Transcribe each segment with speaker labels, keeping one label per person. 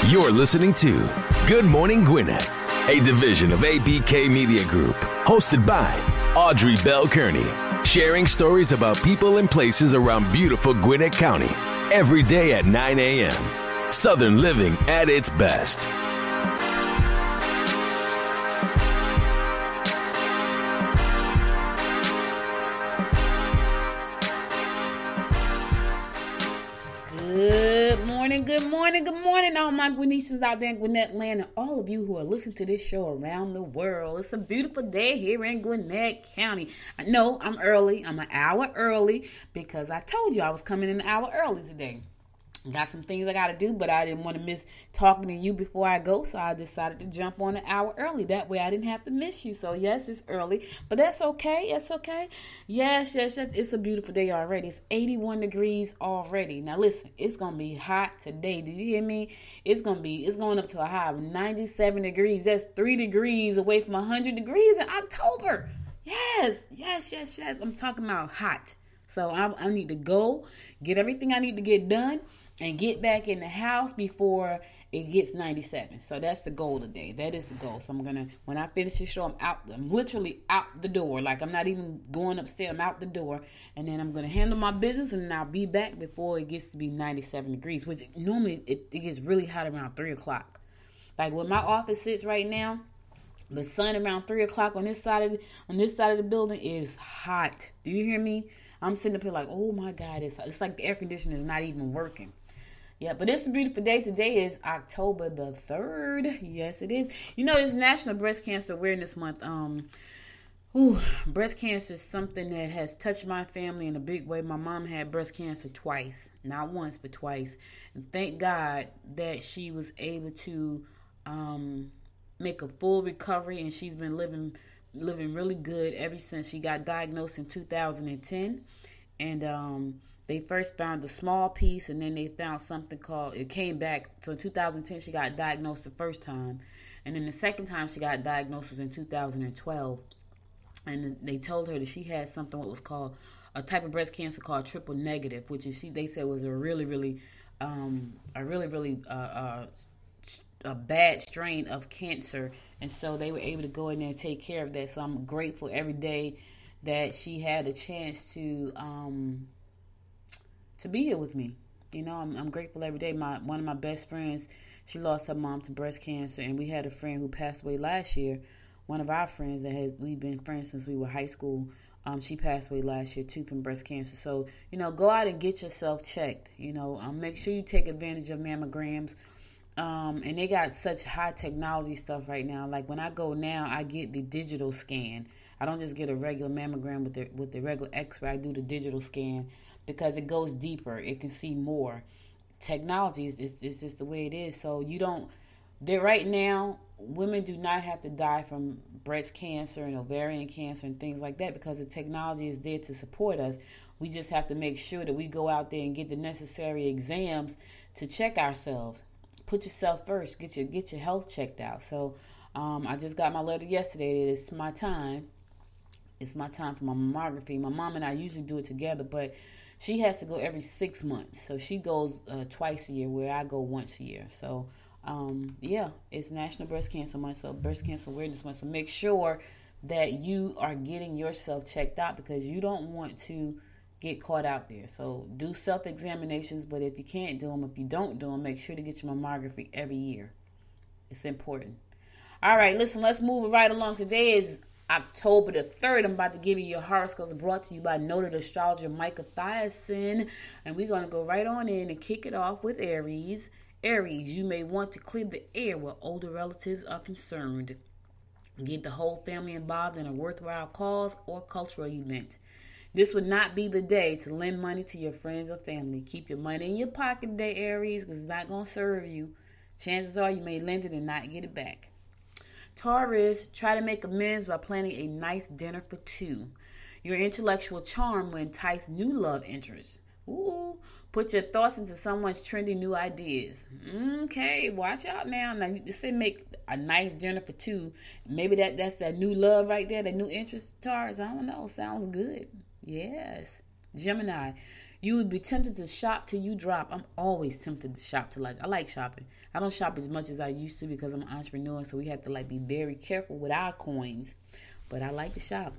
Speaker 1: You're listening to Good Morning Gwinnett, a division of ABK Media Group, hosted by Audrey Bell Kearney, sharing stories about people and places around beautiful Gwinnett County every day at 9 a.m. Southern living at its best.
Speaker 2: Good morning, all my Gwinnetians out there in Gwinnett land and all of you who are listening to this show around the world. It's a beautiful day here in Gwinnett County. I know I'm early. I'm an hour early because I told you I was coming in an hour early today. Got some things I got to do, but I didn't want to miss talking to you before I go, so I decided to jump on an hour early. That way I didn't have to miss you. So, yes, it's early, but that's okay. It's okay. Yes. It's a beautiful day already. It's 81 degrees already. Now, listen, it's going to be hot today. Do you hear me? It's going up to a high of 97 degrees. That's 3 degrees away from 100 degrees in October. Yes. I'm talking about hot. So, I need to go, get everything I need to get done, and get back in the house before it gets 97. So that's the goal today. That is the goal. So when I finish the show, I'm literally out the door. Like, I'm not even going upstairs. I'm out the door. And then I'm going to handle my business, and then I'll be back before it gets to be 97 degrees, which normally it gets really hot around 3 o'clock. Like where my office sits right now, the sun around 3 o'clock on this side of the building is hot. Do you hear me? I'm sitting up here like, oh my God, it's like the air conditioner is not even working. Yeah, but it's a beautiful day. Today is October the 3rd. Yes, it is. You know, it's National Breast Cancer Awareness Month. Breast cancer is something that has touched my family in a big way. My mom had breast cancer twice. Not once, but twice. And thank God that she was able to make a full recovery, and she's been living really good ever since she got diagnosed in 2010. And they first found the small piece, and then they found something called, it came back. So in 2010, she got diagnosed the first time. And then the second time she got diagnosed was in 2012. And they told her that she had something what was called a type of breast cancer called triple negative, which is they said was a really bad strain of cancer. And so they were able to go in there and take care of that. So I'm grateful every day that she had a chance to be here with me. You know, I'm grateful every day. One of my best friends, she lost her mom to breast cancer, and we had a friend who passed away last year. One of our friends we've been friends since we were high school. She passed away last year too from breast cancer. So, you know, go out and get yourself checked. You know, make sure you take advantage of mammograms. And they got such high technology stuff right now. Like when I go now, I get the digital scan. I don't just get a regular mammogram with the regular X-ray. I do the digital scan because it goes deeper. It can see more. Technology is just the way it is. So right now, women do not have to die from breast cancer and ovarian cancer and things like that because the technology is there to support us. We just have to make sure that we go out there and get the necessary exams to check ourselves. Put yourself first. Get your health checked out. So I just got my letter yesterday that it's my time. It's my time for my mammography. My mom and I usually do it together, but she has to go every 6 months. So she goes twice a year, where I go once a year. So, it's National Breast Cancer Month, so Breast Cancer Awareness Month. So make sure that you are getting yourself checked out because you don't want to get caught out there. So do self-examinations, but if you can't do them, if you don't do them, make sure to get your mammography every year. It's important. All right, listen, let's move right along. Today is October the 3rd. I'm about to give you your horoscopes brought to you by noted astrologer Micah Thiason. And we're going to go right on in and kick it off with Aries. Aries, you may want to clear the air where older relatives are concerned. Get the whole family involved in a worthwhile cause or cultural event. This would not be the day to lend money to your friends or family. Keep your money in your pocket today, Aries, because it's not going to serve you. Chances are you may lend it and not get it back. Taurus, try to make amends by planning a nice dinner for two. Your intellectual charm will entice new love interests. Ooh, put your thoughts into someone's trendy new ideas. Okay, watch out now. Now, you say make a nice dinner for two. Maybe that's that new love right there, that new interest, Taurus. I don't know. Sounds good. Yes. Gemini, You would be tempted to shop till you drop. I'm always tempted to shop till I like shopping. I don't shop as much as I used to because I'm an entrepreneur, so we have to like be very careful with our coins. But I like to shop.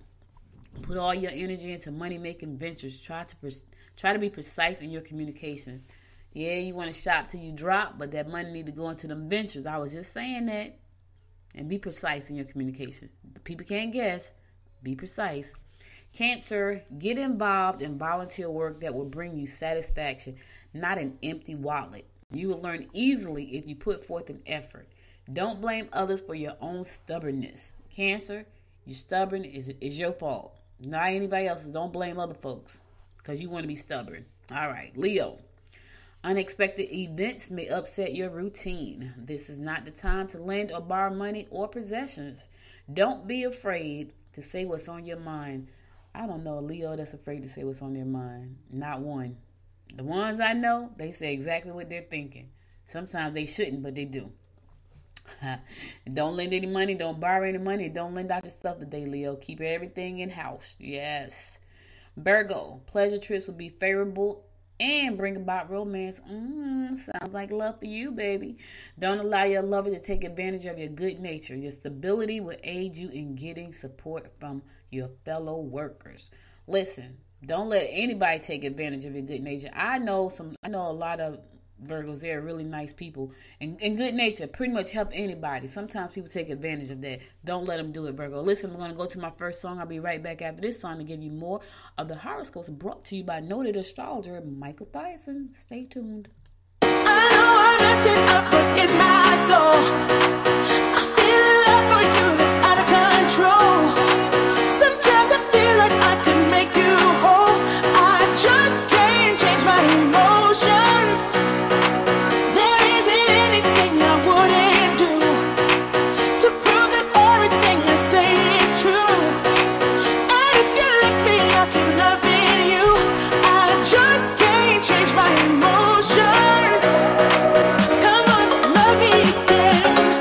Speaker 2: Put all your energy into money-making ventures. Try to be precise in your communications. Yeah, you want to shop till you drop, but that money need to go into them ventures. I was just saying that. And be precise in your communications. People can't guess. Be precise. Cancer, get involved in volunteer work that will bring you satisfaction, not an empty wallet. You will learn easily if you put forth an effort. Don't blame others for your own stubbornness. Cancer, you're stubborn is your fault. Not anybody else's. Don't blame other folks because you want to be stubborn. All right, Leo. Unexpected events may upset your routine. This is not the time to lend or borrow money or possessions. Don't be afraid to say what's on your mind. I don't know a Leo that's afraid to say what's on their mind. Not one. The ones I know, they say exactly what they're thinking. Sometimes they shouldn't, but they do. Don't lend any money. Don't borrow any money. Don't lend out your stuff today, Leo. Keep everything in house. Yes. Virgo, pleasure trips will be favorable and bring about romance. Sounds like love for you, baby. Don't allow your lover to take advantage of your good nature. Your stability will aid you in getting support from your fellow workers. Listen, don't let anybody take advantage of your good nature. I know a lot of Virgos, they're really nice people and good nature, pretty much help anybody. Sometimes people take advantage of that. Don't let them do it, Virgo. Listen, I'm going to go to my first song. I'll be right back after this song to give you more of the horoscopes brought to you by noted astrologer Michael Thyssen. Stay tuned.
Speaker 3: I know I messed it up, but in my soul, I feel a love for you that's out of control. Sometimes I feel like I can make you whole. I just can't change my emotions. Change my emotions. Come on, love me again.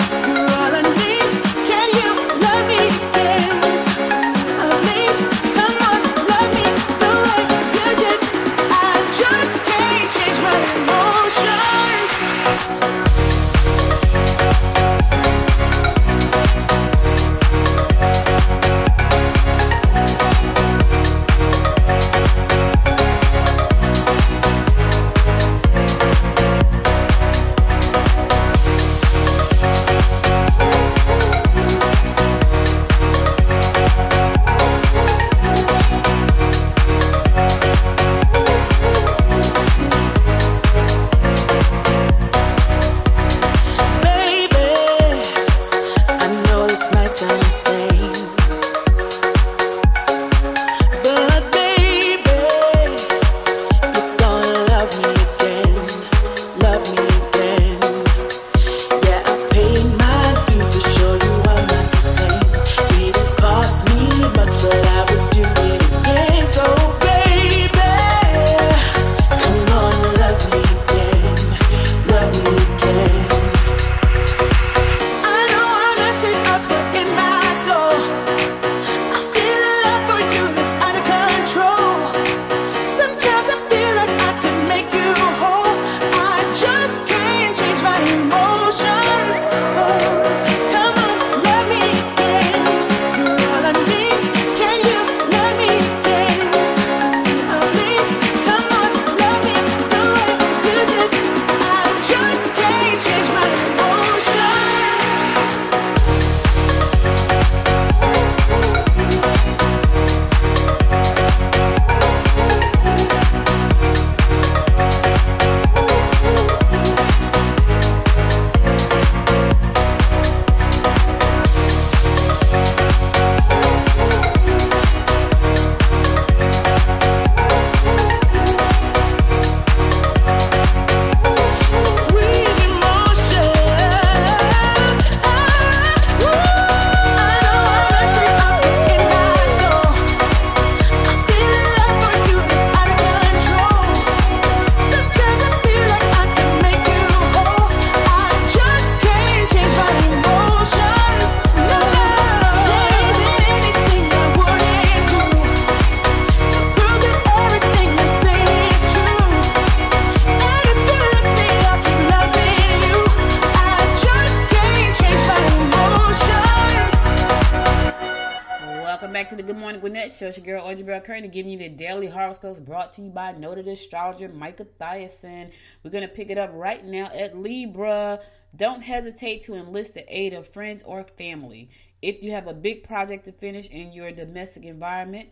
Speaker 2: to the Good Morning Gwinnett Show. It's your girl, Audrey Bell Kearney, giving you the daily horoscopes brought to you by noted astrologer Micah Thiason. We're going to pick it up right now at Libra. Don't hesitate to enlist the aid of friends or family. If you have a big project to finish in your domestic environment,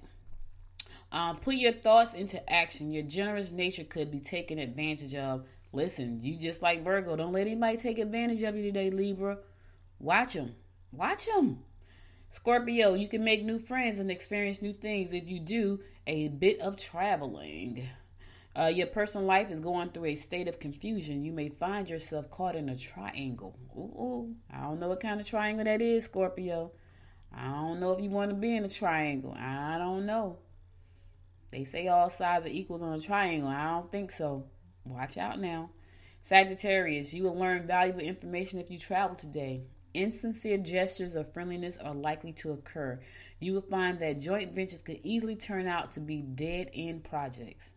Speaker 2: put your thoughts into action. Your generous nature could be taken advantage of. Listen, you just like Virgo. Don't let anybody take advantage of you today, Libra. Watch them. Watch them. Scorpio, you can make new friends and experience new things if you do a bit of traveling. Your personal life is going through a state of confusion. You may find yourself caught in a triangle. Ooh, I don't know what kind of triangle that is, Scorpio. I don't know if you want to be in a triangle. I don't know. They say all sides are equal on a triangle. I don't think so. Watch out now. Sagittarius, you will learn valuable information if you travel today. Insincere gestures of friendliness are likely to occur. You will find that joint ventures could easily turn out to be dead-end projects.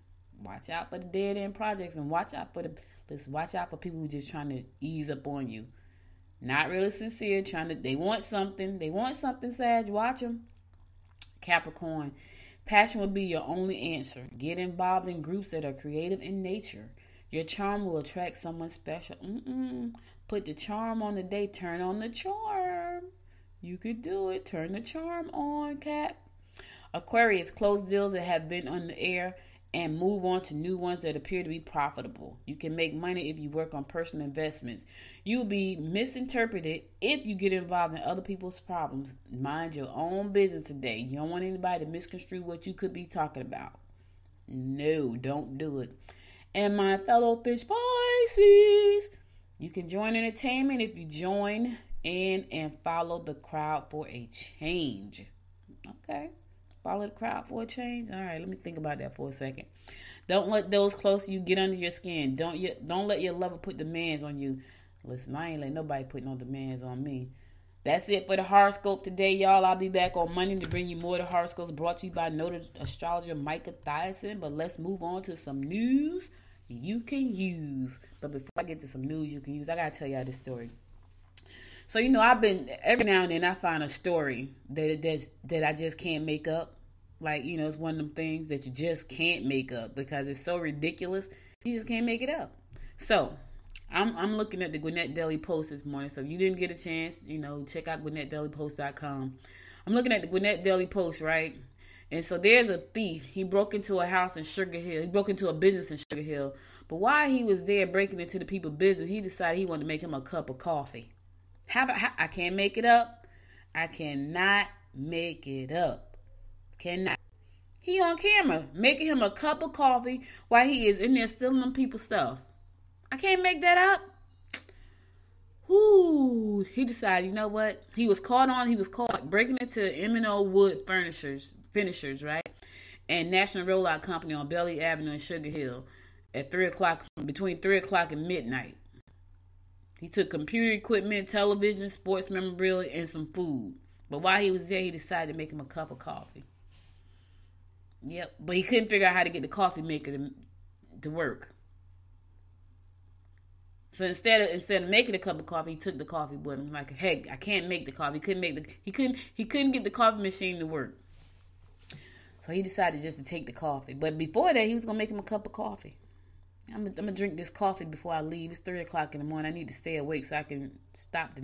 Speaker 2: Watch out for the dead-end projects, and watch out for people who just trying to ease up on you. Not really sincere, they want something, Sag. Watch them. Capricorn, passion will be your only answer. Get involved in groups that are creative in nature. Your charm will attract someone special. Put the charm on the day. Turn on the charm. You could do it. Turn the charm on, Cap. Aquarius, close deals that have been on the air and move on to new ones that appear to be profitable. You can make money if you work on personal investments. You will be misinterpreted if you get involved in other people's problems. Mind your own business today. You don't want anybody to misconstrue what you could be talking about. No, don't do it. And my fellow fish Pisces, you can join entertainment if you join in and follow the crowd for a change. Okay. Follow the crowd for a change? All right, let me think about that for a second. Don't let those close to you get under your skin. Don't let your lover put demands on you. Listen, I ain't letting nobody put no demands on me. That's it for the horoscope today, y'all. I'll be back on Monday to bring you more of the horoscopes brought to you by noted astrologer Micah Thiason. But let's move on to some news you can use. But before I get to some news you can use, I got to tell y'all this story. So, I've been, every now and then I find a story that I just can't make up. Like, it's one of them things that you just can't make up because it's so ridiculous. You just can't make it up. So, I'm looking at the Gwinnett Daily Post this morning. So, if you didn't get a chance, check out GwinnettDailyPost.com. I'm looking at the Gwinnett Daily Post, right? And so there's a thief. He broke into a house in Sugar Hill. He broke into a business in Sugar Hill. But while he was there breaking into the people's business, he decided he wanted to make him a cup of coffee. I can't make it up. I cannot make it up. Cannot. He on camera making him a cup of coffee while he is in there stealing them people's stuff. I can't make that up. Whoo. He decided, you know what? He was caught breaking into M&O Wood Finishers, right? And National Rollout Company on Belly Avenue in Sugar Hill at between 3 o'clock and midnight. He took computer equipment, television, sports memorabilia, and some food. But while he was there, he decided to make him a cup of coffee. Yep, but he couldn't figure out how to get the coffee maker to work. So instead of making a cup of coffee, he took the coffee with him. Like, hey, I can't make the coffee. He couldn't get the coffee machine to work. So he decided just to take the coffee. But before that, he was gonna make him a cup of coffee. I'm gonna drink this coffee before I leave. It's 3 o'clock in the morning. I need to stay awake so I can rob the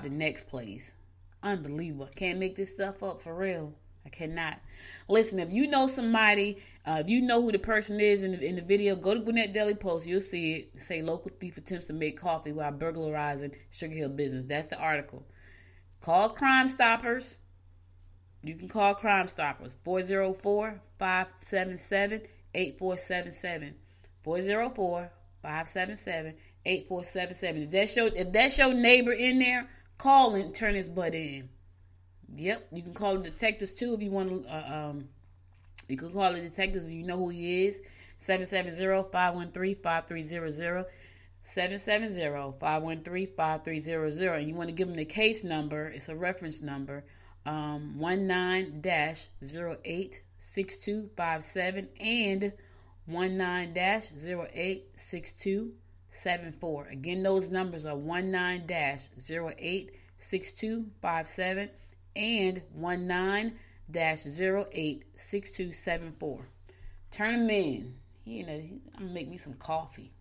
Speaker 2: next place. Unbelievable. I can't make this stuff up for real. I cannot. Listen, if you know somebody, if you know who the person is in the video, go to Gwinnett Daily Post. You'll see it. Say local thief attempts to make coffee while burglarizing Sugar Hill business. That's the article. Call Crime Stoppers. You can call Crime Stoppers. 404-577-8477. 404-577-8477. If that's your neighbor in there, call and turn his butt in. Yep, you can call the detectives too if you want to. You can call the detectives if you know who he is. 770-513-5300. 770-513-5300. And you want to give them the case number. It's a reference number. 19-086257 and 19-086274. Again, those numbers are 19-086257 and 19-086274. Turn them in. I'm gonna make me some coffee.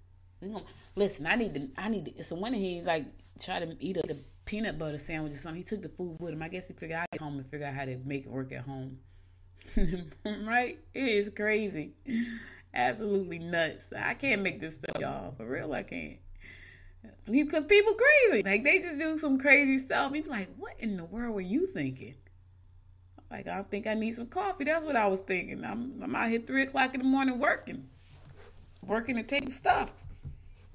Speaker 2: Listen, I need to. It's a winter. He like try to eat a peanut butter sandwich or something. He took the food with him. I guess he figured I'd get home and figure out how to make it work at home. Right? It is crazy. Absolutely nuts. I can't make this stuff, y'all. For real, I can't. Because people crazy. Like, they just do some crazy stuff. You be like, what in the world were you thinking? Like, I think I need some coffee. That's what I was thinking. I'm out here 3 o'clock in the morning working and taking stuff.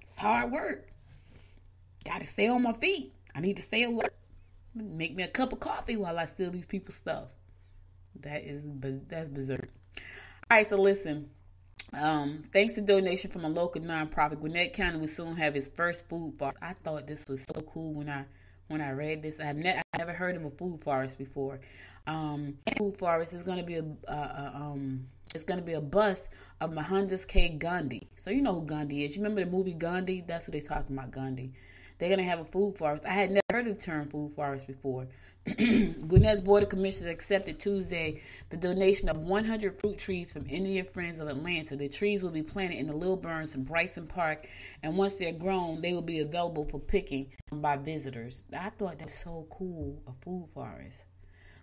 Speaker 2: It's hard work. Got to stay on my feet. I need to stay alert. Make me a cup of coffee while I steal these people's stuff. That's berserk. All right, so listen. Thanks to donation from a local nonprofit, Gwinnett County will soon have its first food forest. I thought this was so cool when I read this. I've never heard of a food forest before. Food forest is going to be it's going to be a bust of Mohandas K. Gandhi. So you know who Gandhi is. You remember the movie Gandhi? That's what they're talking about, Gandhi. They're going to have a food forest. I had never heard of the term food forest before. Gwinnett's Board of Commissioners accepted Tuesday the donation of 100 fruit trees from Indian Friends of Atlanta. The trees will be planted in the Lilburn and Bryson Park, and once they're grown, they will be available for picking by visitors. I thought that was so cool, a food forest.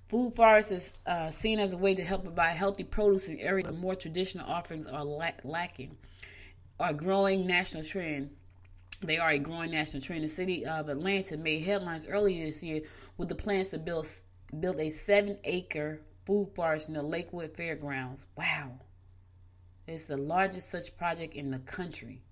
Speaker 2: Food forest is seen as a way to help provide healthy produce in areas where more traditional offerings are lacking. A growing national trend. They are a growing national trend. The city of Atlanta made headlines earlier this year with the plans to build a 7-acre food forest in the Lakewood Fairgrounds. Wow. It's the largest such project in the country.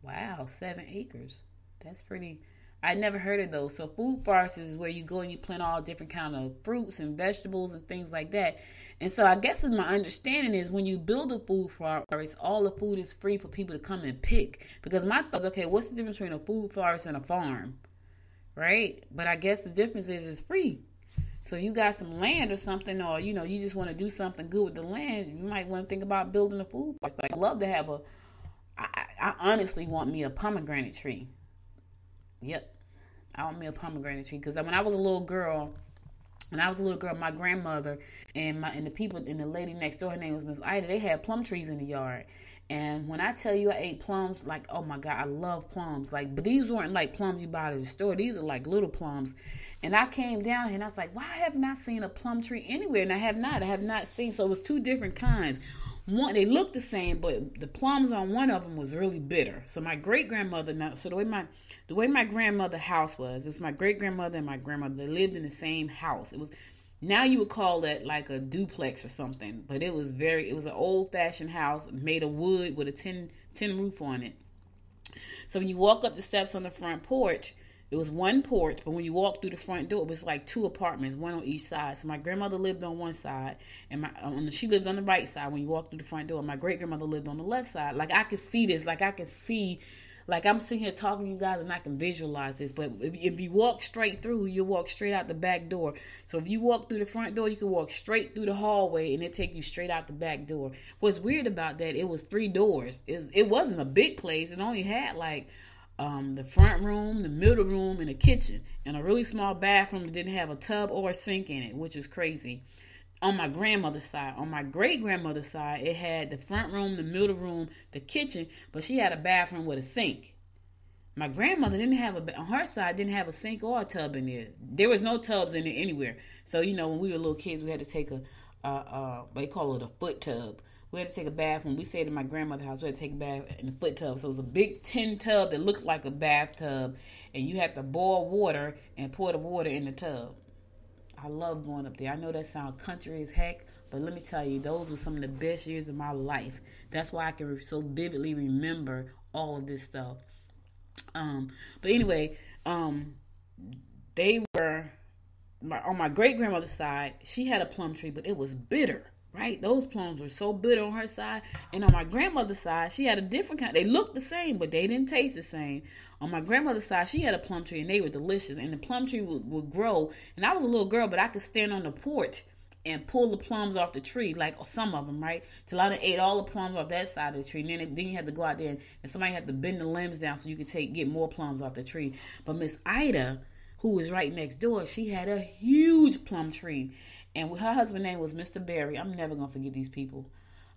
Speaker 2: Wow, 7 acres. That's pretty. I never heard of those. So food forests is where you go and you plant all different kind of fruits and vegetables and things like that. And so I guess my understanding is when you build a food forest, all the food is free for people to come and pick. Because my thought is, okay, what's the difference between a food forest and a farm? Right? But I guess the difference is it's free. So you got some land or something, or, you just want to do something good with the land, you might want to think about building a food forest. Like, I'd love to have I honestly want me a pomegranate tree. Yep. I want me a pomegranate tree because when I was a little girl, my grandmother and the people and the lady next door, her name was Miss Ida, they had plum trees in the yard. And when I tell you I ate plums, like, oh my God, I love plums. Like, but these weren't like plums you buy at the store. These are like little plums. And I came down here and I was like, why haven't I seen a plum tree anywhere? And I have not seen. So it was 2 different kinds. One, they looked the same, but the plums on one of them was really bitter. So my great grandmother, the way my grandmother's house was, it's my great grandmother and my grandmother. They lived in the same house. It was, now you would call that like a duplex or something, but it was an old fashioned house made of wood with a tin roof on it. So when you walk up the steps on the front porch, it was one porch, but when you walk through the front door, it was like 2 apartments, one on each side. So my grandmother lived on one side, and she lived on the right side when you walk through the front door. My great grandmother lived on the left side. Like, I could see this. Like, I could see, like, I'm sitting here talking to you guys, and I can visualize this. But if you walk straight through, you walk straight out the back door. So if you walk through the front door, you can walk straight through the hallway, and it take you straight out the back door. What's weird about that, it was 3 doors. It wasn't a big place. It only had, like, the front room, the middle room, and the kitchen, and a really small bathroom that didn't have a tub or a sink in it, which is crazy. On my grandmother's side. On my great grandmother's side, it had the front room, the middle room, the kitchen, but she had a bathroom with a sink. My grandmother on her side didn't have a sink or a tub in there. There was no tubs in it anywhere. So, when we were little kids, we had to take they call it a foot tub. We had to take a bath. When we stayed in my grandmother's house, we had to take a bath in the foot tub. So it was a big tin tub that looked like a bathtub. And you had to boil water and pour the water in the tub. I love going up there. I know that sounds country as heck, but let me tell you, those were some of the best years of my life. That's why I can so vividly remember all of this stuff. But anyway, they were, on my great-grandmother's side, she had a plum tree, but it was bitter. Right? Those plums were so bitter on her side. And on my grandmother's side, she had a different kind. They looked the same, but they didn't taste the same. On my grandmother's side, she had a plum tree, and they were delicious. And the plum tree would grow. And I was a little girl, but I could stand on the porch and pull the plums off the tree, like some of them, right? Till I done ate all the plums off that side of the tree. And then you had to go out there, and somebody had to bend the limbs down so you could get more plums off the tree. But Miss Ida, who was right next door, she had a huge plum tree. And her husband's name was Mr. Berry. I'm never going to forget these people.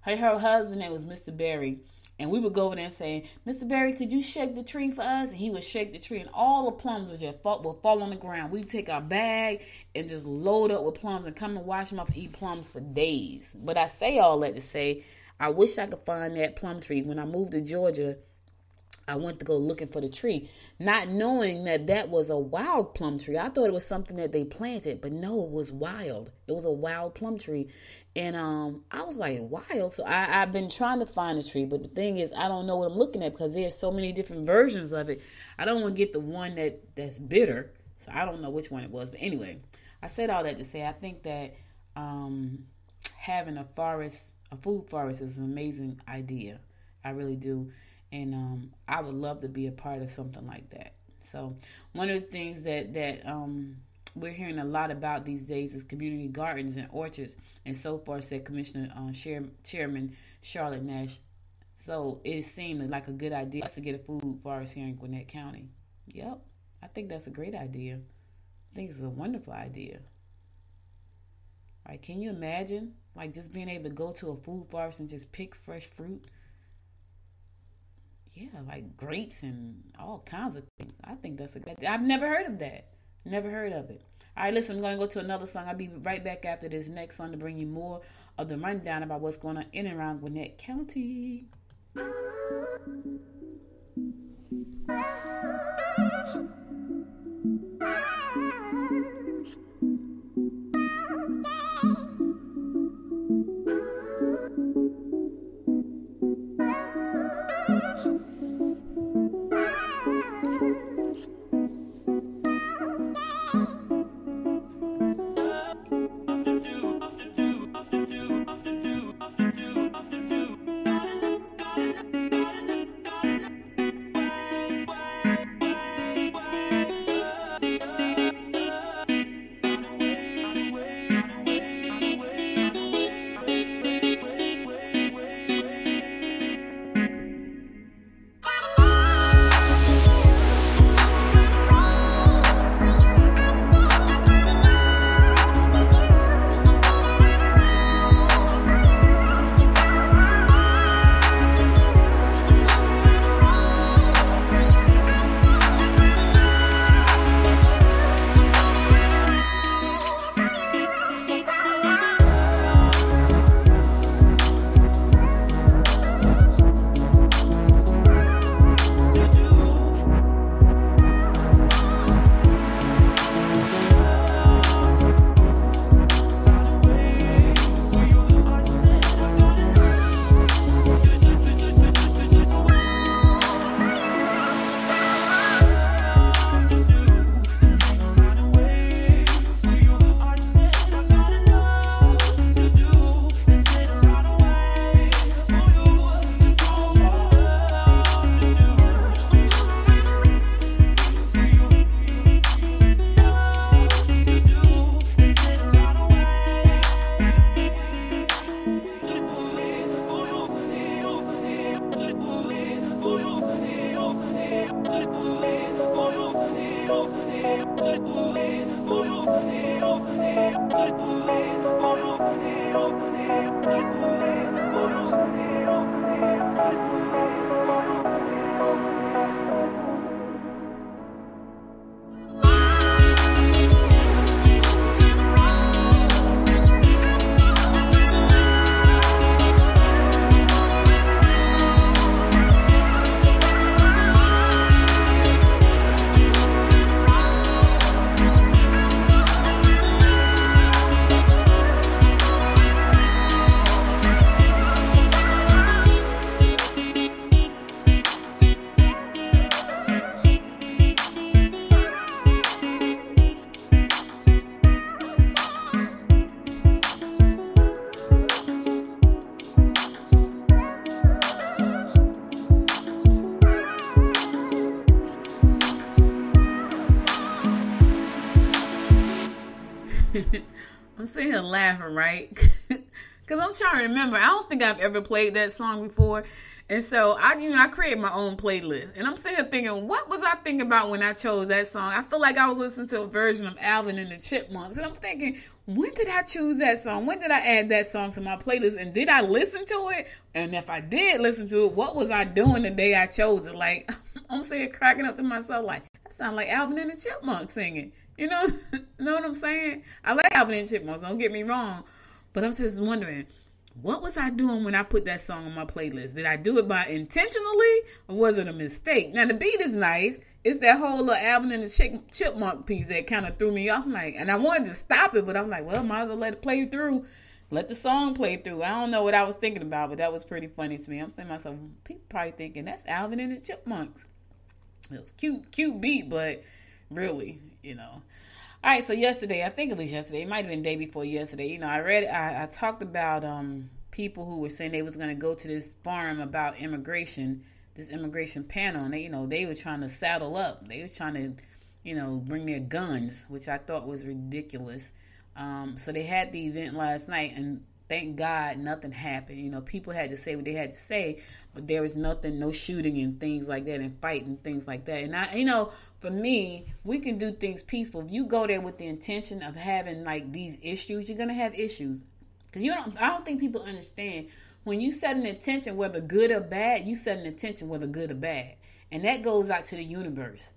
Speaker 2: Her husband's name was Mr. Berry. And we would go over there and say, Mr. Berry, could you shake the tree for us? And he would shake the tree, and all the plums would fall on the ground. We'd take our bag and just load up with plums and come and wash them off and eat plums for days. But I say all that to say, I wish I could find that plum tree. When I moved to Georgia, I went to go looking for the tree, not knowing that was a wild plum tree. I thought it was something that they planted, but no, it was wild. It was a wild plum tree. And I was like, wild? So I've been trying to find the tree, but the thing is, I don't know what I'm looking at because there's so many different versions of it. I don't want to get the one that's bitter, so I don't know which one it was. But anyway, I said all that to say I think that having a food forest is an amazing idea. I really do. And I would love to be a part of something like that. So one of the things that we're hearing a lot about these days is community gardens and orchards and so forth, said Commissioner Chairman Charlotte Nash. So it seemed like a good idea to get a food forest here in Gwinnett County. Yep, I think that's a great idea. I think it's a wonderful idea. Like, can you imagine, like, just being able to go to a food forest and just pick fresh fruit? Yeah, like grapes and all kinds of things. I think that's a good idea. I've never heard of that. Never heard of it. All right, listen, I'm going to go to another song. I'll be right back after this next song to bring you more of the rundown about what's going on in and around Gwinnett County. I'm sitting here laughing, right? Because I'm trying to remember. I don't think I've ever played that song before. And so I created my own playlist. And I'm sitting here thinking, what was I thinking about when I chose that song? I feel like I was listening to a version of Alvin and the Chipmunks. And I'm thinking, when did I choose that song? When did I add that song to my playlist? And did I listen to it? And if I did listen to it, what was I doing the day I chose it? Like, I'm sitting cracking up to myself like, that sounds like Alvin and the Chipmunks singing. You know what I'm saying? I like Alvin and the Chipmunks, don't get me wrong. But I'm just wondering, what was I doing when I put that song on my playlist? Did I do it by intentionally or was it a mistake? Now, the beat is nice. It's that whole little Alvin and the Chipmunk piece that kind of threw me off. And I wanted to stop it, but I'm like, well, might as well let it play through. Let the song play through. I don't know what I was thinking about, but that was pretty funny to me. I'm saying to myself, people probably thinking, that's Alvin and the Chipmunks. It was cute beat, but really, All right, so yesterday, I think it was yesterday. It might have been the day before yesterday. I talked about people who were saying they was going to go to this forum about immigration, this immigration panel, and they were trying to saddle up. They was trying to, bring their guns, which I thought was ridiculous. So they had the event last night, and thank God nothing happened. People had to say what they had to say, but there was nothing, no shooting and things like that, and fighting and things like that. And for me, we can do things peaceful. If you go there with the intention of having like these issues, you're gonna have issues. Because I don't think people understand when you set an intention, whether good or bad, you set an intention whether good or bad, and that goes out to the universe.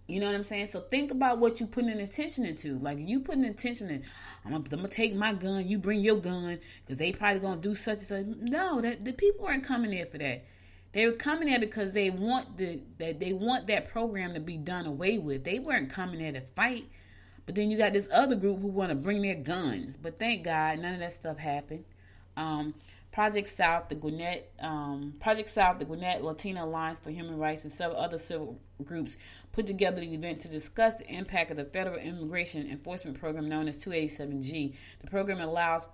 Speaker 2: You know what I'm saying? So think about what you put an intention into. Like, you put an intention in, I'm gonna take my gun, you bring your gun, because they probably gonna do such and such. No, the people weren't coming there for that. They were coming there because they want that program to be done away with. They weren't coming there to fight. But then you got this other group who want to bring their guns. But thank God none of that stuff happened. Project South, the Gwinnett Latino Alliance for Human Rights, and several other civil groups put together the event to discuss the impact of the federal immigration enforcement program known as 287G. The program allows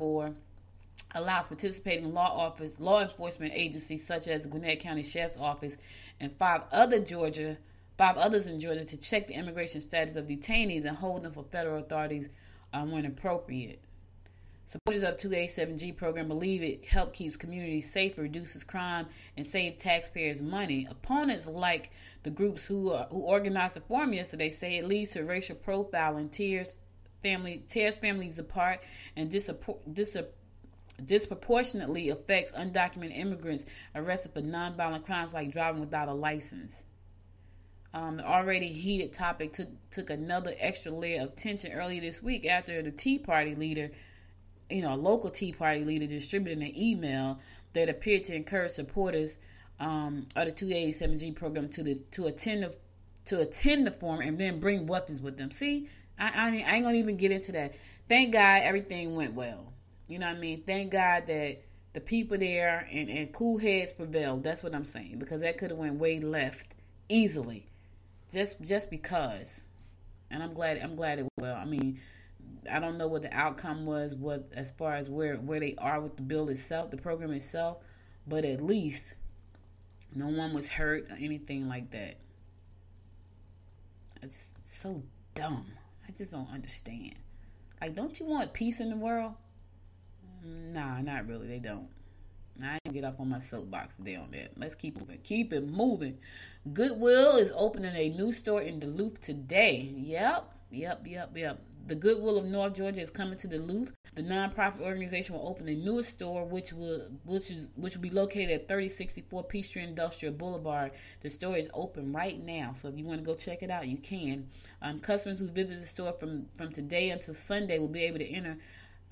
Speaker 2: participating law enforcement agencies such as the Gwinnett County Sheriff's Office and five others in Georgia to check the immigration status of detainees and hold them for federal authorities when appropriate. Supporters of the 287G program believe it helps keeps communities safer, reduces crime, and save taxpayers money. Opponents, like the groups who organized the forum yesterday, say it leads to racial profiling, tears families apart, and disproportionately affects undocumented immigrants arrested for nonviolent crimes like driving without a license. The already heated topic took another extra layer of tension earlier this week after the Tea Party leader, a local Tea Party leader, distributed an email that appeared to encourage supporters of the 287G program to attend the forum and then bring weapons with them. See, I ain't gonna even get into that. Thank God everything went well. You know what I mean? Thank God that the people there and cool heads prevailed. That's what I'm saying, because that could have went way left easily, just because. And I'm glad it went well. I mean, I don't know what the outcome was, as far as where they are with the bill itself, the program itself, but at least no one was hurt or anything like that. It's so dumb. I just don't understand. Like, don't you want peace in the world? Nah, not really. They don't. I ain't get up on my soapbox today on that. Let's keep moving. Keep it moving. Goodwill is opening a new store in Duluth today. Yep. The Goodwill of North Georgia is coming to Duluth. The nonprofit organization will open a newest store, which will be located at 3064 Peachtree Industrial Boulevard. The store is open right now, so if you want to go check it out, you can. Customers who visit the store from today until Sunday will be able to enter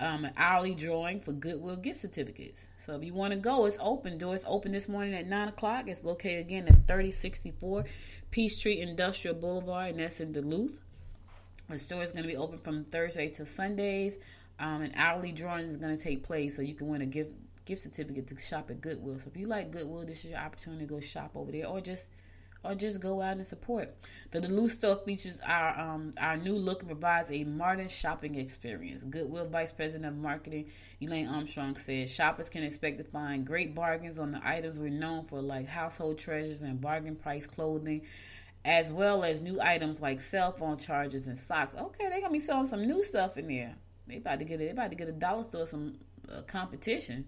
Speaker 2: an hourly drawing for Goodwill gift certificates. So if you want to go, it's open. Doors open this morning at 9 o'clock. It's located again at 3064 Peachtree Industrial Boulevard, and that's in Duluth. The store is going to be open from Thursday to Sundays. An hourly drawing is going to take place, so you can win a gift certificate to shop at Goodwill. So if you like Goodwill, this is your opportunity to go shop over there, or just go out and support. The Duluth store features our new look and provides a modern shopping experience. Goodwill Vice President of Marketing Elaine Armstrong said shoppers can expect to find great bargains on the items we're known for, like household treasures and bargain price clothing, as well as new items like cell phone chargers and socks. Okay, they're gonna be selling some new stuff in there. They about to get a dollar store some competition.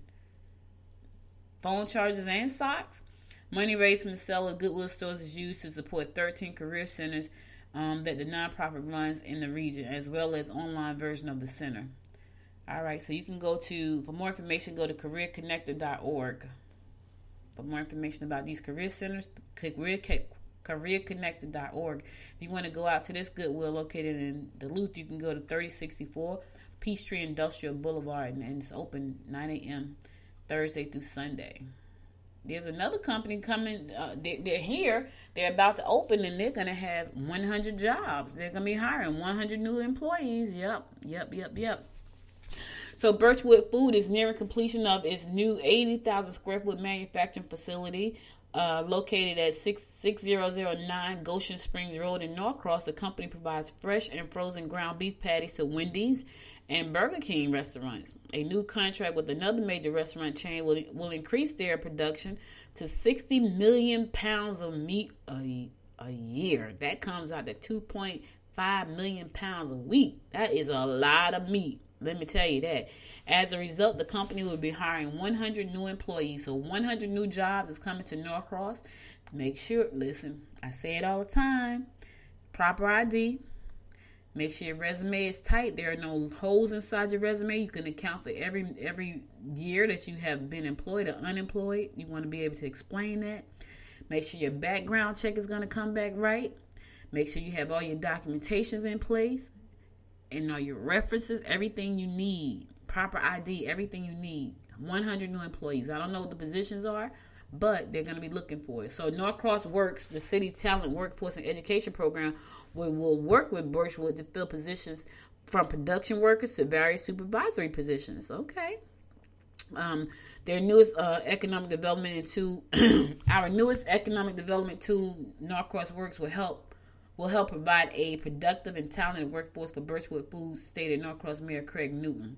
Speaker 2: phone chargers, and socks. Money raised from the sale of Goodwill stores is used to support 13 career centers that the nonprofit runs in the region, as well as online version of the center. All right, so you can for more information, go to careerconnector.org. For more information about these career centers, careerconnector.org. If you want to go out to this Goodwill located in Duluth, you can go to 3064 Peachtree Industrial Boulevard, and it's open 9 a.m. Thursday through Sunday. There's another company coming. They're here. They're about to open, and they're going to have 100 jobs. They're going to be hiring 100 new employees. Yep. So Birchwood Food is nearing completion of its new 80,000 square foot manufacturing facility located at 6009 Goshen Springs Road in Norcross. The company provides fresh and frozen ground beef patties to Wendy's and Burger King restaurants. A new contract with another major restaurant chain will increase their production to 60 million pounds of meat a year. That comes out to 2.5 million pounds a week. That is a lot of meat. Let me tell you that. As a result, the company will be hiring 100 new employees. So 100 new jobs is coming to Norcross. Make sure, listen, I say it all the time, proper ID. Make sure your resume is tight. There are no holes inside your resume. You can account for every year that you have been employed or unemployed. You want to be able to explain that. Make sure your background check is going to come back right. Make sure you have all your documentations in place. And all your references, everything you need, proper ID, everything you need. 100 new employees. I don't know what the positions are, but they're going to be looking for it. So Norcross Works, the City Talent Workforce and Education Program, will work with Birchwood to fill positions from production workers to various supervisory positions. Okay. Their newest economic development tool, our newest economic development tool, Norcross Works, will help provide a productive and talented workforce for Birchwood Foods, stated Norcross Mayor Craig Newton.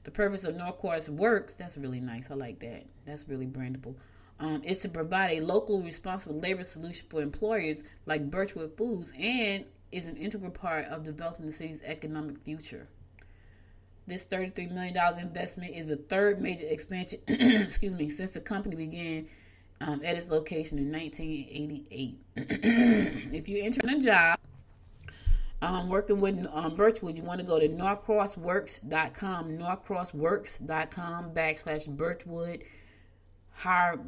Speaker 2: The purpose of Norcross Works, that's really nice, I like that, that's really brandable, is to provide a local responsible labor solution for employers like Birchwood Foods, and is an integral part of developing the city's economic future. This $33 million investment is the third major expansion since the company began at its location in 1988. If you're interested in a job working with Birchwood, you want to go to norcrossworks.com, norcrossworks.com/Birchwood.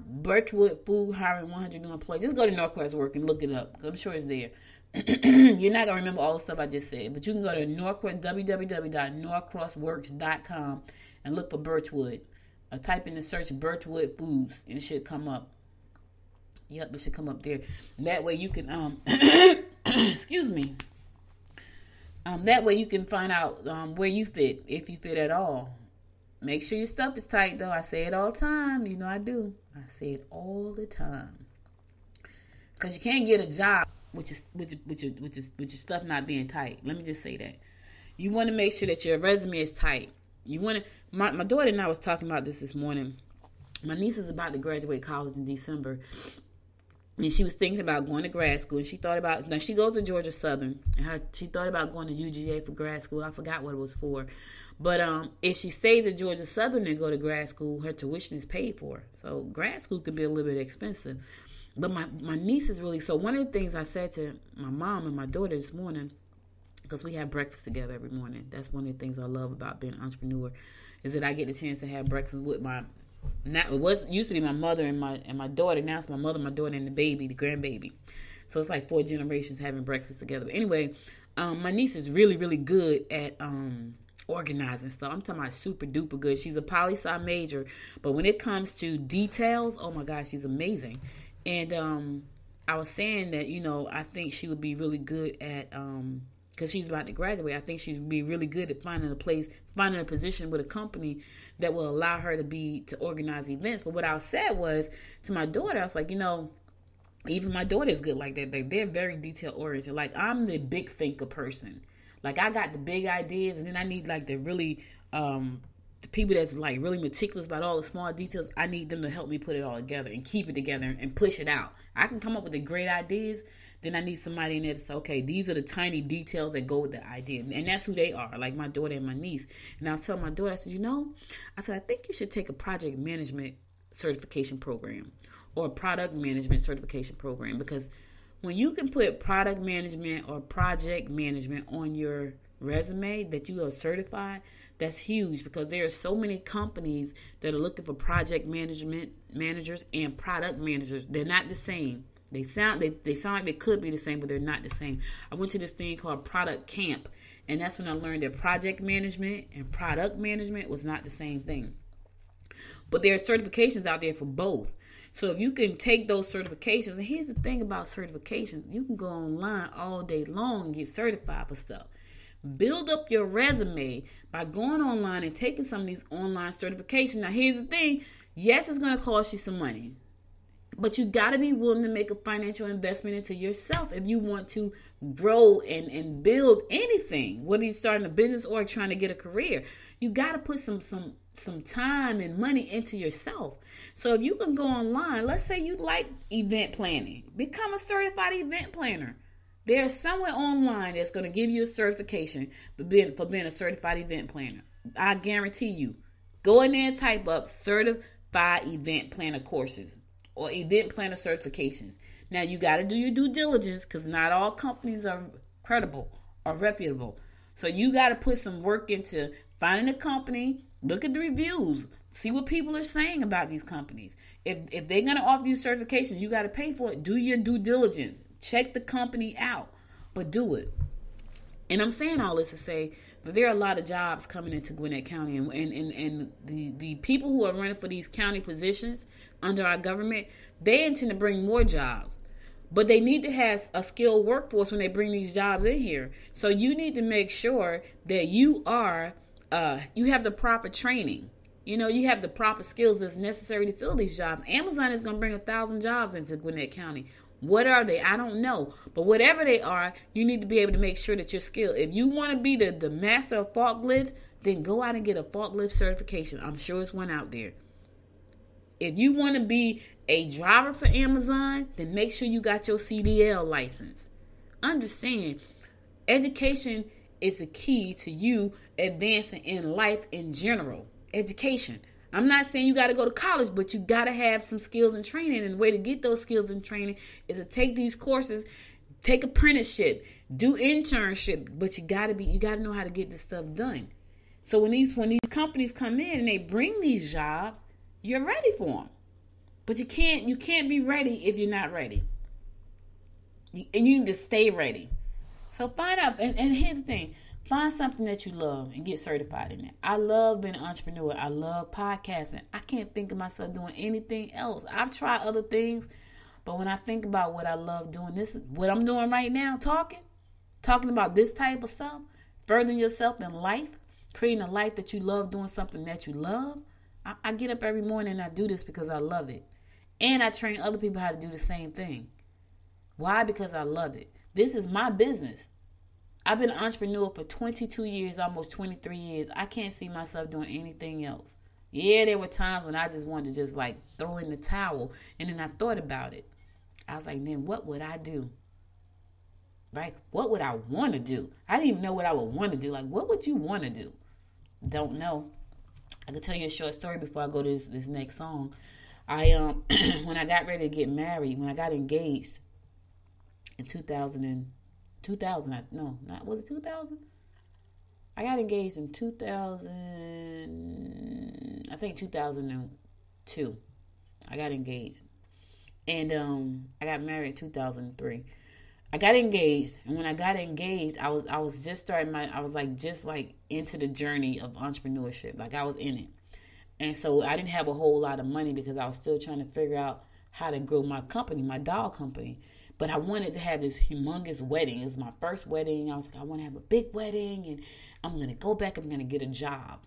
Speaker 2: Birchwood Food hiring 100 new employees. Just go to Norcross Work and look it up. I'm sure it's there. You're not going to remember all the stuff I just said, but you can go to www.norcrossworks.com and look for Birchwood. Type in the search Birchwood Foods and it should come up. Yep, it should come up there. And that way you can, excuse me. That way you can find out where you fit, if you fit at all. Make sure your stuff is tight, though. I say it all the time. You know I do. I say it all the time. Because you can't get a job with your stuff not being tight. Let me just say that. You want to make sure that your resume is tight. You want to. My daughter and I was talking about this morning. My niece is about to graduate college in December. And she was thinking about going to grad school. And she thought about, now she goes to Georgia Southern. And she thought about going to UGA for grad school. I forgot what it was for. But if she stays at Georgia Southern and go to grad school, her tuition is paid for. So grad school could be a little bit expensive. But my niece is really, so one of the things I said to my mom and my daughter this morning, because we have breakfast together every morning. That's one of the things I love about being an entrepreneur, is that I get the chance to have breakfast with used to be my mother and my daughter. Now it's my mother, my daughter, and the baby, the grandbaby. So it's like 4 generations having breakfast together. But anyway, my niece is really, really good at organizing stuff. I'm talking about super duper good. She's a poli-sci major, but when it comes to details, oh my gosh, she's amazing. And I was saying that, I think she would be really good at because she's about to graduate. I think she'd be really good at finding a position with a company that will allow her to organize events. But what I said was to my daughter, I was like, even my daughter is good like that. They're very detail oriented. Like, I'm the big thinker person. Like, I got the big ideas, and then I need like the really the people that's like really meticulous about all the small details. I need them to help me put it all together and keep it together and push it out. I can come up with the great ideas. Then I need somebody in there to say, okay, these are the tiny details that go with the idea. And that's who they are, like my daughter and my niece. And I was telling my daughter, I said, I think you should take a project management certification program or a product management certification program, because when you can put product management or project management on your resume that you are certified, that's huge, because there are so many companies that are looking for project management managers and product managers. They're not the same. They sound like they could be the same, but they're not the same. I went to this thing called Product Camp, and that's when I learned that project management and product management was not the same thing. But there are certifications out there for both. So if you can take those certifications, and here's the thing about certifications, you can go online all day long and get certified for stuff. Build up your resume by going online and taking some of these online certifications. Now, here's the thing. Yes, it's going to cost you some money, but you got to be willing to make a financial investment into yourself if you want to grow and build anything, whether you're starting a business or trying to get a career. You got to put some time and money into yourself. So if you can go online, let's say you like event planning, become a certified event planner. There's somewhere online that's going to give you a certification for being a certified event planner. I guarantee you. Go in there and type up certified event planner courses or event planner certifications. Now, you got to do your due diligence, because not all companies are credible or reputable. So you got to put some work into finding a company, look at the reviews, see what people are saying about these companies. If they're going to offer you certification, you got to pay for it. Do your due diligence. Check the company out, but do it. And I'm saying all this to say that there are a lot of jobs coming into Gwinnett County, and the people who are running for these county positions under our government, they intend to bring more jobs. But they need to have a skilled workforce when they bring these jobs in here. So you need to make sure that you have the proper training. You have the proper skills that's necessary to fill these jobs. Amazon is going to bring 1,000 jobs into Gwinnett County. What are they? I don't know. But whatever they are, you need to be able to make sure that you're skilled. If you want to be the master of forklifts, then go out and get a forklift certification. I'm sure there's one out there. If you want to be a driver for Amazon, then make sure you got your CDL license. Understand, education is the key to you advancing in life in general. Education. I'm not saying you got to go to college, but you got to have some skills and training. And the way to get those skills and training is to take these courses, take apprenticeship, do internship. But you got to know how to get this stuff done. So when these companies come in and they bring these jobs, you're ready for them. But you can't be ready if you're not ready. And you need to stay ready. So find out. And here's the thing. Find something that you love and get certified in it. I love being an entrepreneur. I love podcasting. I can't think of myself doing anything else. I've tried other things, but when I think about what I love doing, this is what I'm doing right now, talking about this type of stuff, furthering yourself in life, creating a life that you love, doing something that you love. I get up every morning and I do this because I love it. And I train other people how to do the same thing. Why? Because I love it. This is my business. I've been an entrepreneur for 22 years, almost 23 years. I can't see myself doing anything else. Yeah, there were times when I just wanted to just like throw in the towel. And then I thought about it. I was like, man, what would I do? Right? What would I want to do? I didn't even know what I would want to do. Like, what would you want to do? Don't know. I could tell you a short story before I go to this next song. When I got ready to get married, when I got engaged in 2000, was it 2000? I got engaged in 2000, I think 2002. I got engaged. And I got married in 2003. I got engaged, and when I got engaged, I was just starting just into the journey of entrepreneurship. Like, I was in it. And so I didn't have a whole lot of money because I was still trying to figure out how to grow my company, my doll company. But I wanted to have this humongous wedding. It was my first wedding. I was like, I want to have a big wedding, and I'm going to go back. I'm going to get a job.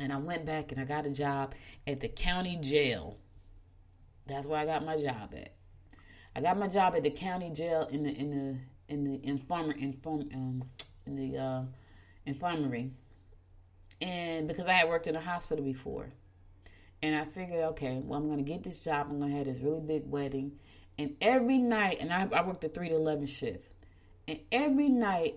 Speaker 2: And I went back and I got a job at the county jail. That's where I got my job at. I got my job at the county jail in the infirmary. And because I had worked in a hospital before. And I figured, okay, well, I'm going to get this job. I'm going to have this really big wedding. And every night, and I worked a 3 to 11 shift. And every night,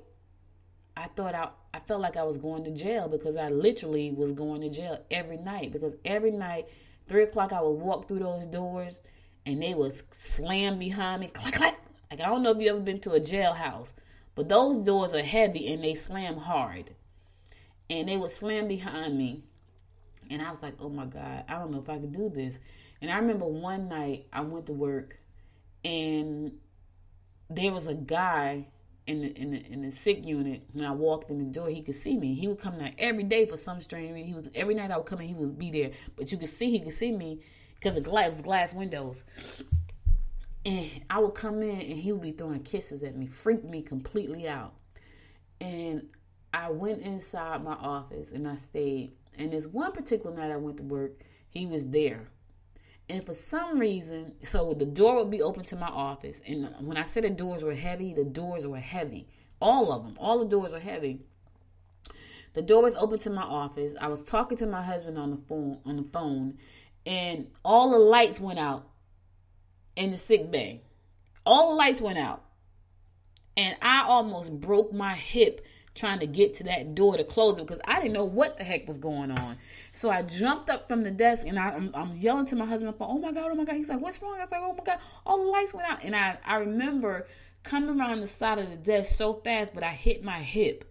Speaker 2: I felt like I was going to jail, because I literally was going to jail every night. Because every night, 3 o'clock, I would walk through those doors, and they would slam behind me. Clack, clack. Like, I don't know if you ever been to a jailhouse, but those doors are heavy, and they slam hard. And they would slam behind me. And I was like, oh, my God, I don't know if I could do this. And I remember one night I went to work, and there was a guy in the sick unit. When I walked in the door, he could see me. He would come there every day for some strange reason. Every night I would come in, he would be there. But he could see me because it was glass windows. And I would come in, and he would be throwing kisses at me, freaked me completely out. And I went inside my office, and I stayed. And this one particular night I went to work, he was there. And for some reason, so the door would be open to my office. And when I said the doors were heavy, the doors were heavy. All of them. All the doors were heavy. The door was open to my office. I was talking to my husband on the phone, and all the lights went out in the sick bay. All the lights went out. And I almost broke my hip trying to get to that door to close it because I didn't know what the heck was going on. So I jumped up from the desk, and I'm yelling to my husband, oh my God. He's like, what's wrong? I was like, oh my God, all the lights went out. And I remember coming around the side of the desk so fast, but I hit my hip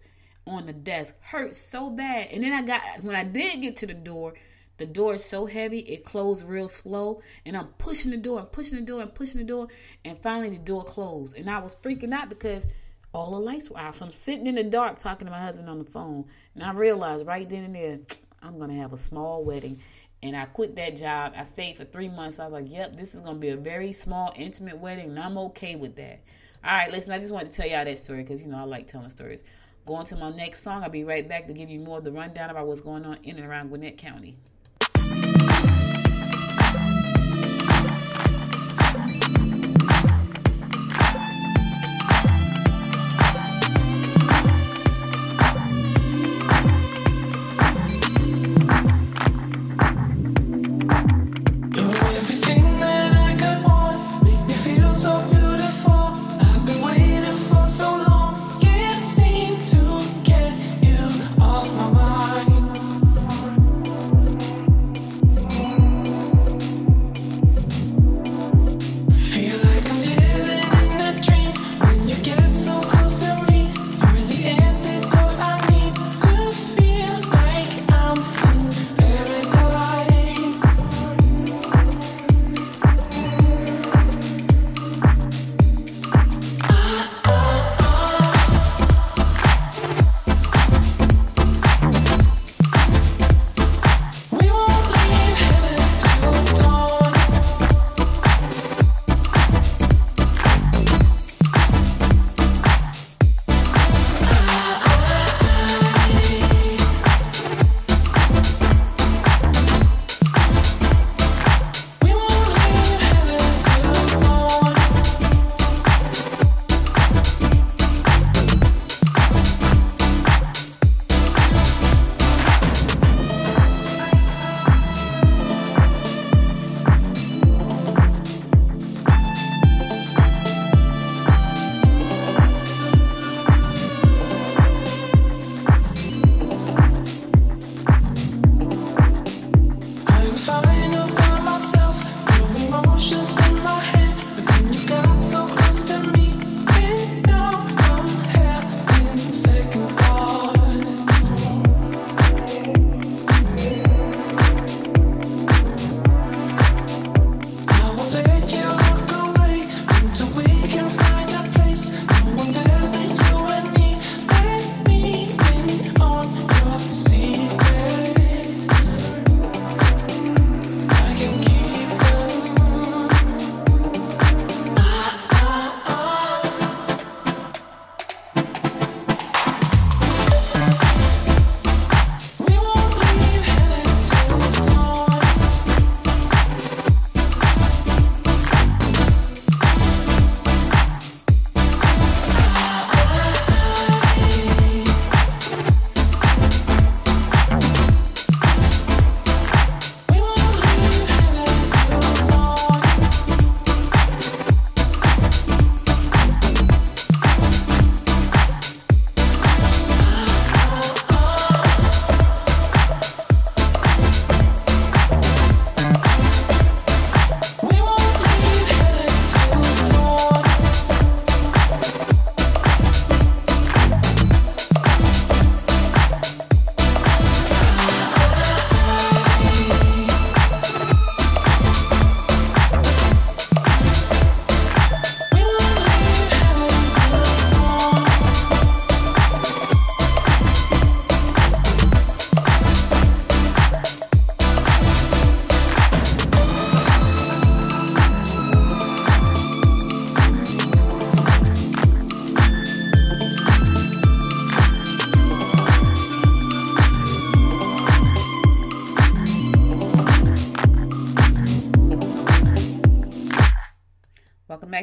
Speaker 2: on the desk. Hurt so bad. And then when I did get to the door is so heavy, it closed real slow. And I'm pushing the door and pushing the door and pushing the door. And finally the door closed. And I was freaking out because all the lights were out. So I'm sitting in the dark talking to my husband on the phone. And I realized right then and there, I'm going to have a small wedding. And I quit that job. I stayed for 3 months. I was like, yep, this is going to be a very small, intimate wedding. And I'm okay with that. All right, listen, I just wanted to tell y'all that story because, I like telling stories. Going to my next song. I'll be right back to give you more of the rundown about what's going on in and around Gwinnett County.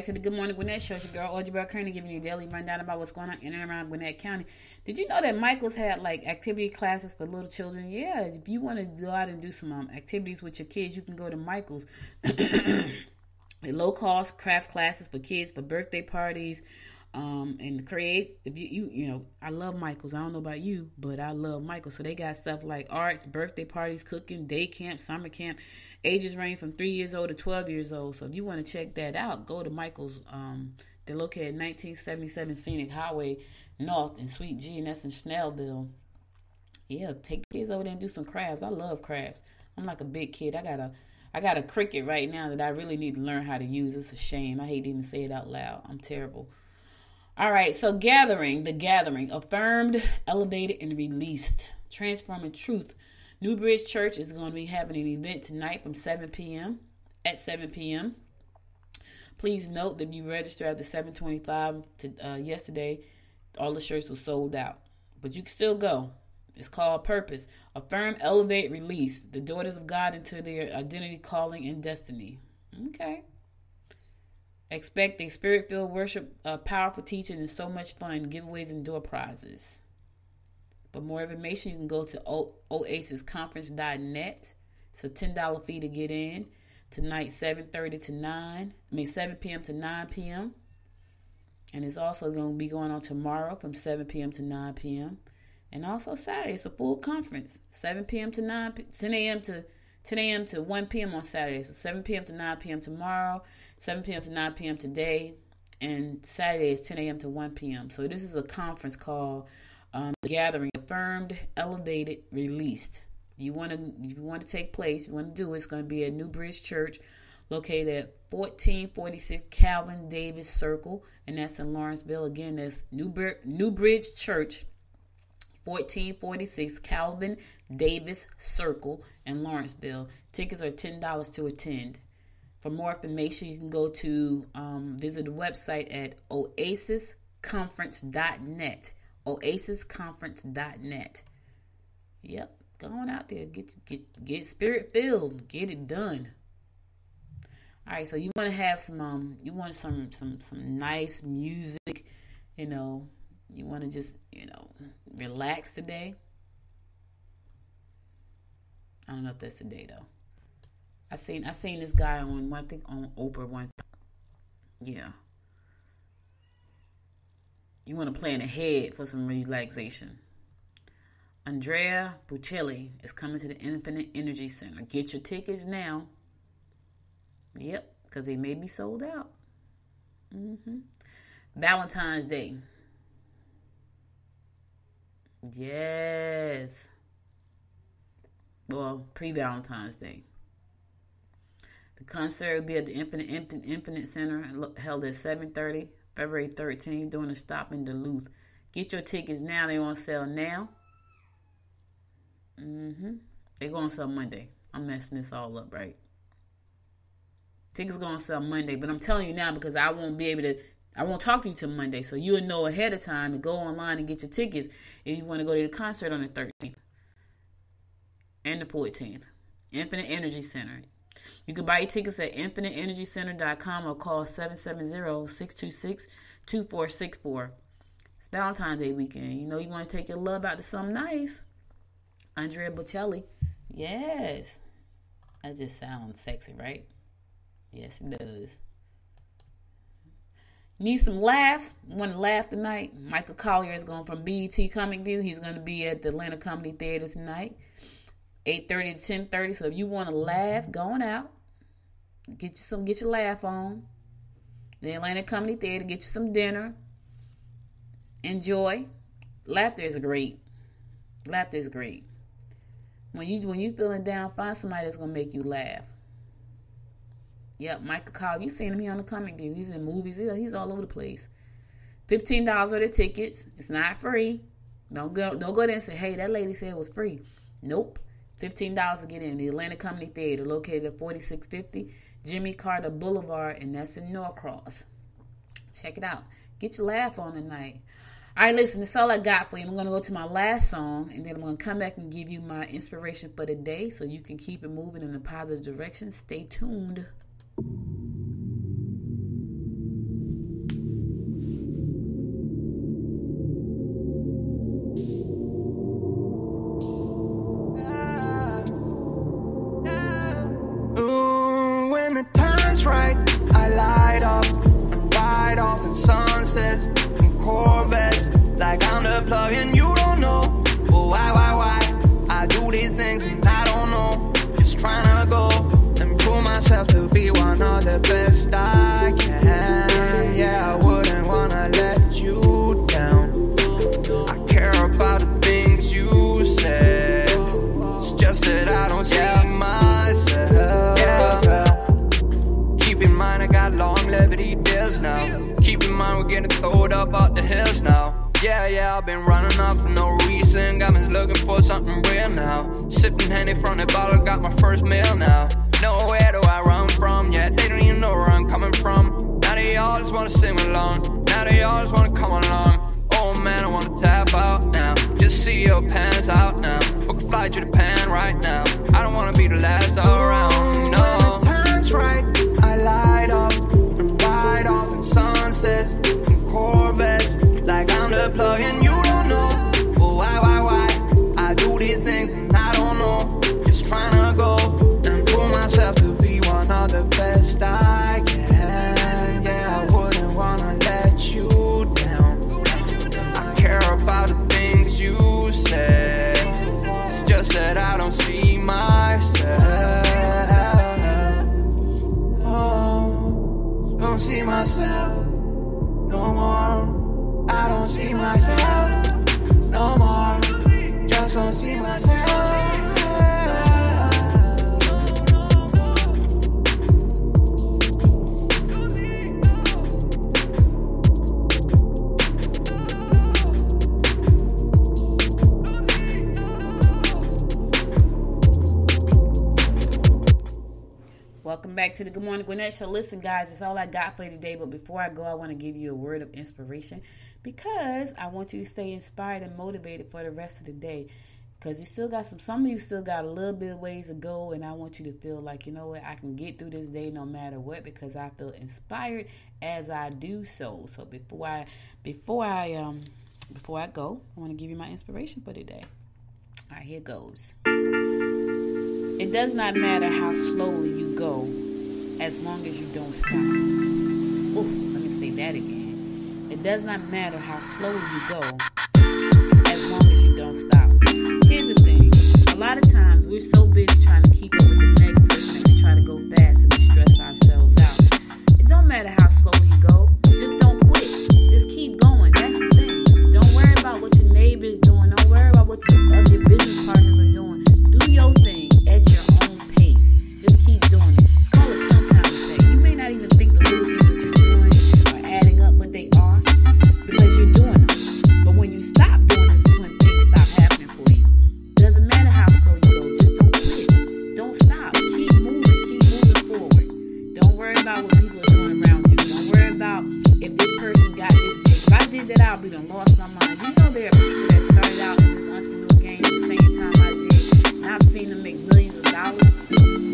Speaker 2: back to the Good Morning Gwinnett Show. It's your girl, Audrey Bell Kearney, giving you a daily rundown about what's going on in and around Gwinnett County. Did you know that Michael's had, like, activity classes for little children? Yeah, if you want to go out and do some activities with your kids, you can go to Michael's. Low-cost craft classes for kids, for birthday parties, and create. If you know, I love Michael's. I don't know about you, but I love Michael's. So they got stuff like arts, birthday parties, cooking, day camp, summer camp. Ages range from 3 years old to 12 years old. So if you want to check that out, go to Michael's. They're located at 1977 Scenic Highway North in Suite G, and that's in Snellville. Yeah, take kids over there and do some crafts. I love crafts. I'm like a big kid. I got a Cricut right now that I really need to learn how to use. It's a shame. I hate to even say it out loud. I'm terrible. All right, so The Gathering, affirmed, elevated, and released. Transforming Truth. New Bridge Church is going to be having an event tonight from 7 p.m. at 7 p.m. Please note that if you register after 7:25 to yesterday, all the shirts were sold out. But you can still go. It's called Purpose. Affirm, elevate, release. The daughters of God into their identity, calling, and destiny. Okay. Expect a spirit-filled worship, powerful teaching, and so much fun, giveaways, and door prizes. For more information, you can go to oasisconference.net. It's a $10 fee to get in. Tonight, 7 p.m. to 9 p.m. And it's also going to be going on tomorrow from 7 p.m. to 9 p.m. And also Saturday, it's a full conference. 10 a.m. to 1 p.m. on Saturday. So 7 p.m. to 9 p.m. tomorrow, 7 p.m. to 9 p.m. today, and Saturday is 10 a.m. to 1 p.m. So this is a conference called The Gathering, Affirmed, Elevated, Released. If you want to take place, you want to do it, it's going to be at New Bridge Church, located at 1446 Calvin Davis Circle, and that's in Lawrenceville. Again, that's New Bridge Church, 1446 Calvin Davis Circle in Lawrenceville. Tickets are $10 to attend. For more information, you can go to visit the website at oasisconference.net. oasisconference.net. Yep, go on out there, get spirit filled, get it done. All right, so you want to have some some nice music, you know. You want to just, relax today. I don't know if that's today though. I seen this guy on Oprah one time. Yeah. You want to plan ahead for some relaxation. Andrea Bocelli is coming to the Infinite Energy Center. Get your tickets now. Yep, because they may be sold out. Valentine's Day. Yes. Well, pre-Valentine's Day. The concert will be at the Infinite Center, held at 7:30, February 13th, during a stop in Duluth. Get your tickets now. They're on sale now. They're going on sale Monday. I'm messing this all up, right? Tickets going on sale Monday, but I'm telling you now because I won't talk to you till Monday, so you'll know ahead of time and go online and get your tickets if you want to go to the concert on the 13th and the 14th. Infinite Energy Center. You can buy your tickets at infiniteenergycenter.com or call 770-626-2464. It's Valentine's Day weekend. You know you want to take your love out to something nice. Andrea Bocelli. Yes. That just sounds sexy, right? Yes, it does. Need some laughs? Want to laugh tonight? Michael Collier is going from BET Comic View. He's going to be at the Atlanta Comedy Theater tonight, 8:30 to 10:30. So if you want to laugh, going out, get your laugh on. The Atlanta Comedy Theater, get you some dinner. Enjoy. Laughter is great. Laughter is great. When you feeling down, find somebody that's gonna make you laugh. Yep, Michael Collier. You seen him here on the Comic View. He's in movies. He's all over the place. $15 are the tickets. It's not free. Don't go there and say, hey, that lady said it was free. Nope. $15 to get in. The Atlanta Comedy Theater, located at 4650 Jimmy Carter Boulevard, and that's in Norcross. Check it out. Get your laugh on tonight. All right, listen, that's all I got for you. I'm going to go to my last song, and then I'm going to come back and give you my inspiration for the day so you can keep it moving in a positive direction. Stay tuned.
Speaker 4: sunsets and Corvettes. Like I'm the plug and you don't know. Well, why? I do these things and I don't know. Just trying to go and prove myself to be one of the best I can. Yeah, I wouldn't wanna let you down. I care about the things you said. It's just that I don't see myself. Yeah. Keep in mind I got longevity deals now. Keep in mind we're getting throwed up out the hills now. Yeah, I've been running off for no reason. Got me looking for something real now. Sipping Henny from the bottle, got my first meal now. Nowhere do I run from, yeah, they don't even know where I'm coming from. Now they all just wanna sing along. Now they all just wanna come along. Oh man, I wanna tap out now. Just see your pants out now. Book a flight to Japan right now. I don't wanna be the last around, no. When the time's right, I light up and ride off in sunsets and Corvettes. Like I'm the plug and you don't know. Well, why? I do these things and I don't know. Just trying to go and prove myself to be one of the best I can. Yeah, I wouldn't wanna let you down. I care about the things you said. It's just that I don't see myself. Oh, don't see myself no more. I don't see myself no more. Just don't see myself.
Speaker 2: Welcome back to the Good Morning Gwinnett Show. Listen, guys, it's all I got for you today. But before I go, I want to give you a word of inspiration because I want you to stay inspired and motivated for the rest of the day. Because you still got some of you still got a little bit of ways to go, and I want you to feel like, you know what, I can get through this day no matter what because I feel inspired as I do so. So before I go, I want to give you my inspiration for today. All right, here goes. It does not matter how slowly you go as long as you don't stop. Oh, let me say that again. It does not matter how slowly you go as long as you don't stop. Here's the thing. A lot of times we're so busy trying to keep up with the next person that we try to go fast and we stress ourselves out. It don't matter how slowly you go. Just don't quit. Just keep going. That's the thing. Don't worry about what your neighbor's doing. Don't worry about what your other business partners are doing. Do your thing at your own pace. Just keep doing it. It's called a compound effect. You may not even think the little things that you're doing are adding up, but they are because you're doing them. But when you stop doing it, is when things stop happening for you. Doesn't matter how slow you go. Just don't quit. Don't stop. Keep moving forward. Don't worry about what people are doing around you. Don't worry about if this person got this big. If I did that, I'll be done lost my mind. You know there are people that started out in this entrepreneur game the same time I did. And I've seen them make millions of dollars.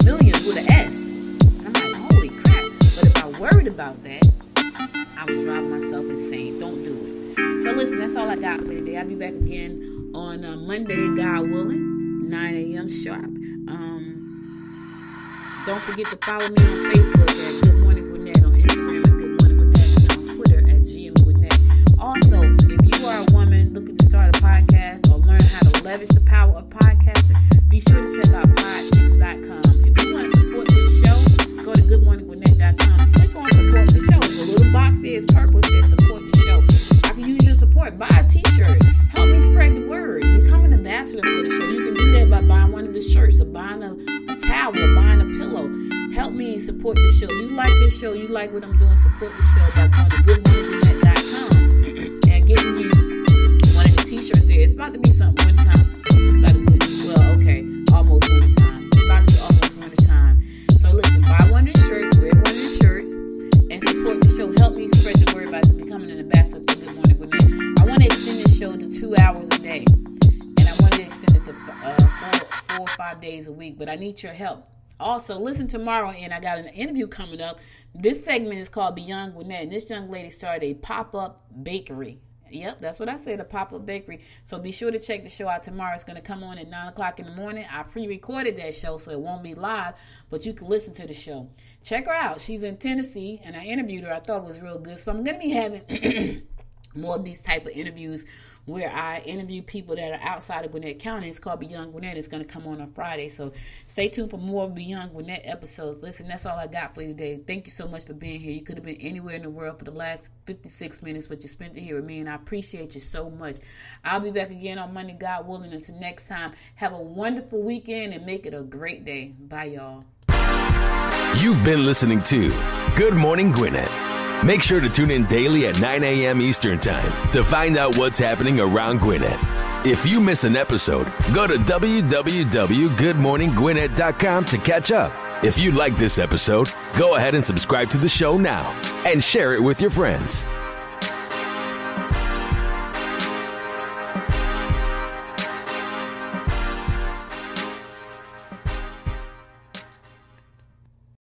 Speaker 2: Millions with an S. And I'm like, holy crap. But if I worried about that, I would drive myself insane. Don't do it. So listen, that's all I got for today. I'll be back again on Monday, God willing, 9 a.m. sharp. Don't forget to follow me on Facebook at Good Morning Gwinnett, on Instagram at Good Morning Gwinnett, and on Twitter at GM Gwinnett. Also, if you are a woman looking to start a podcast or learn how to leverage the power of podcasting, be sure to check out podchicks.com. If you want to support this show, go to goodmorninggwinnett.com. Click on support the show. The little box there is purple, says support the show. I can use your support. Buy a t-shirt. Help me spread the word. Become an ambassador for the show. You can do that by buying one of the shirts or buying a towel or buying a pillow. Help me support the show. You like this show, you like what I'm doing, support the show by going to goodmorninggwinnett.com and getting you one of the t-shirts there. It's about to be something one time. It's about to be, almost one time. It's about to be almost one time. So listen, buy one of the shirts, wear one of the shirts, and support the show. Help me spread the word by becoming an ambassador for Good Morning Gwinnett. I want to extend this show to 2 hours a day. And I want to extend it to 4 or 5 days a week. But I need your help. Also, listen tomorrow, and I got an interview coming up. This segment is called Beyond Gwinnett, and this young lady started a pop-up bakery. Yep, that's what I said, a pop-up bakery. So be sure to check the show out tomorrow. It's going to come on at 9 o'clock in the morning. I pre-recorded that show, so it won't be live, but you can listen to the show. Check her out. She's in Tennessee, and I interviewed her. I thought it was real good. So I'm going to be having more of these type of interviews where I interview people that are outside of Gwinnett County. It's called Beyond Gwinnett. It's going to come on Friday. So stay tuned for more Beyond Gwinnett episodes. Listen, that's all I got for you today. Thank you so much for being here. You could have been anywhere in the world for the last 56 minutes, but you spent it here with me, and I appreciate you so much. I'll be back again on Monday, God willing. Until next time, have a wonderful weekend and make it a great day. Bye, y'all.
Speaker 1: You've been listening to Good Morning Gwinnett. Make sure to tune in daily at 9 a.m. Eastern Time to find out what's happening around Gwinnett. If you missed an episode, go to www.goodmorninggwinnett.com to catch up. If you like this episode, go ahead and subscribe to the show now and share it with your friends.